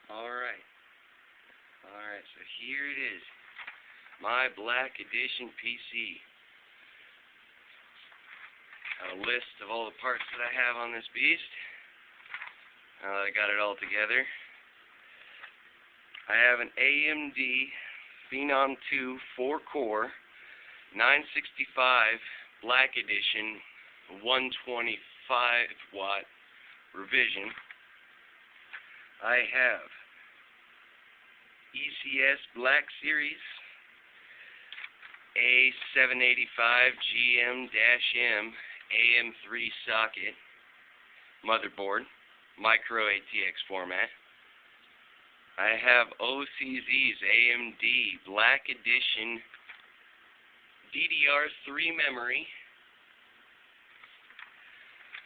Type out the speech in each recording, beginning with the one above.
Alright, so here it is, my Black Edition PC. A list of all the parts that I have on this beast. I got it all together. I have an AMD Phenom II 4-core 965 Black Edition 125 watt revision. I have ECS Black Series A785 GM-M AM3 socket motherboard, micro ATX format. I have OCZ's AMD Black Edition DDR3 memory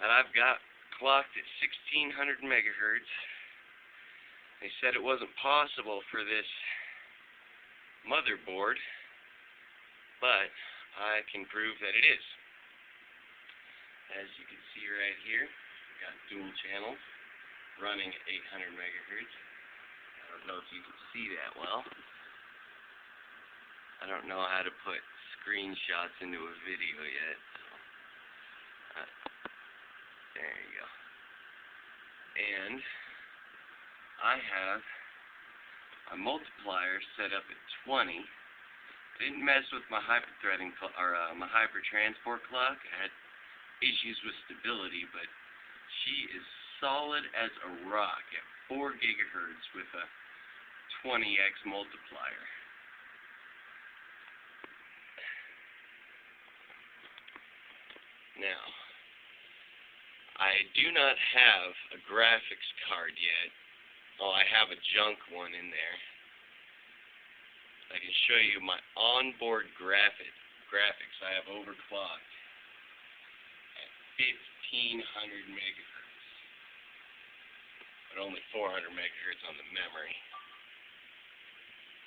that I've got clocked at 1600 megahertz. They said it wasn't possible for this motherboard, but I can prove that it is. As you can see right here, we've got dual channels running at 800 megahertz. I don't know if you can see that well. I don't know how to put screenshots into a video yet, so there you go. And I have a multiplier set up at 20. Didn't mess with my hyper-threading or my hyper-transport clock. I had issues with stability, but she is solid as a rock at 4 gigahertz with a 20x multiplier. Now, I do not have a graphics card yet. Oh, I have a junk one in there. I can show you my onboard graphics. I have overclocked at 1500 megahertz, but only 400 megahertz on the memory.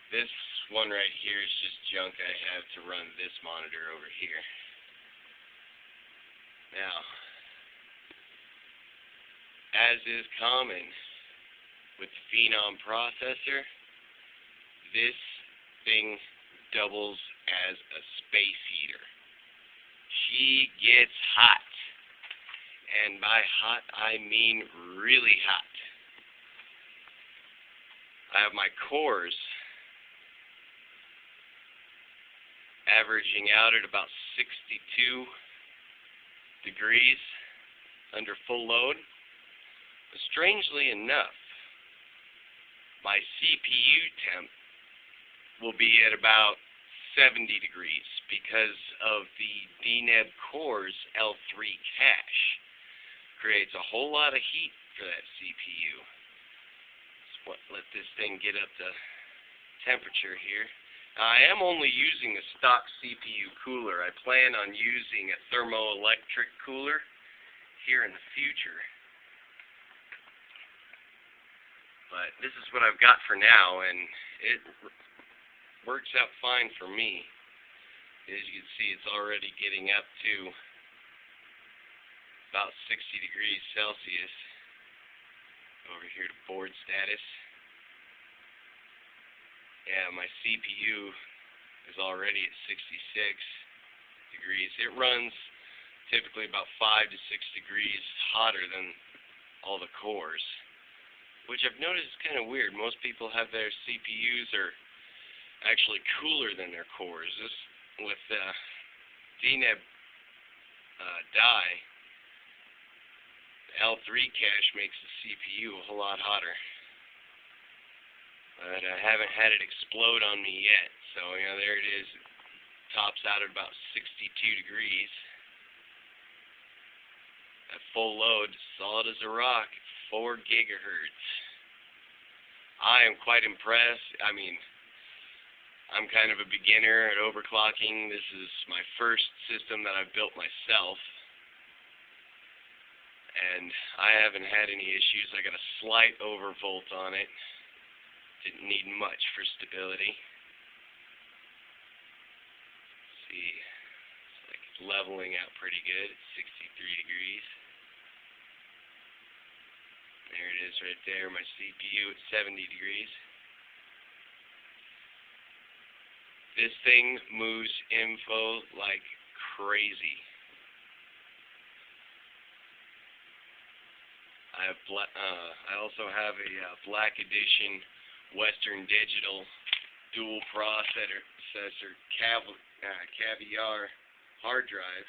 This one right here is just junk I have to run this monitor over here. Now, as is common with the Phenom processor, this thing doubles as a space heater. She gets hot. And by hot, I mean really hot. I have my cores averaging out at about 62 degrees under full load. But strangely enough, my CPU temp will be at about 70 degrees because of the DNEB Core's L3 cache. Creates a whole lot of heat for that CPU. Let this thing get up to temperature here. I am only using a stock CPU cooler. I plan on using a thermoelectric cooler here in the future. But this is what I've got for now, and it works out fine for me. As you can see, it's already getting up to about 60 degrees Celsius over here to board status. Yeah, my CPU is already at 66 degrees. It runs typically about 5 to 6 degrees hotter than all the cores, which I've noticed is kind of weird. Most people have their CPUs are actually cooler than their cores. This with DNEB die, the L3 cache makes the CPU a whole lot hotter. But I haven't had it explode on me yet. So, you know, there it is. It tops out at about 62 degrees. At full load, solid as a rock, 4 gigahertz. I am quite impressed. I mean, I'm kind of a beginner at overclocking. This is my first system that I've built myself. And I haven't had any issues. I got a slight overvolt on it. Didn't need much for stability. See, it's like it's leveling out pretty good at 63 degrees. There it is right there, my CPU at 70 degrees. This thing moves info like crazy. I also have a Black Edition Western Digital dual processor Caviar hard drive.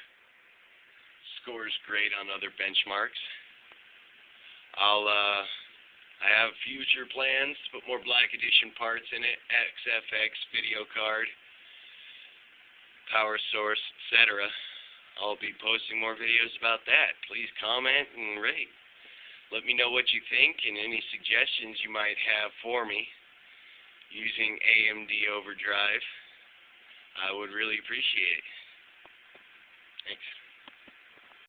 Scores great on other benchmarks. I have future plans to put more Black Edition parts in it, XFX video card, power source, etc. I'll be posting more videos about that. Please comment and rate. Let me know what you think and any suggestions you might have for me using AMD Overdrive. I would really appreciate it. Thanks.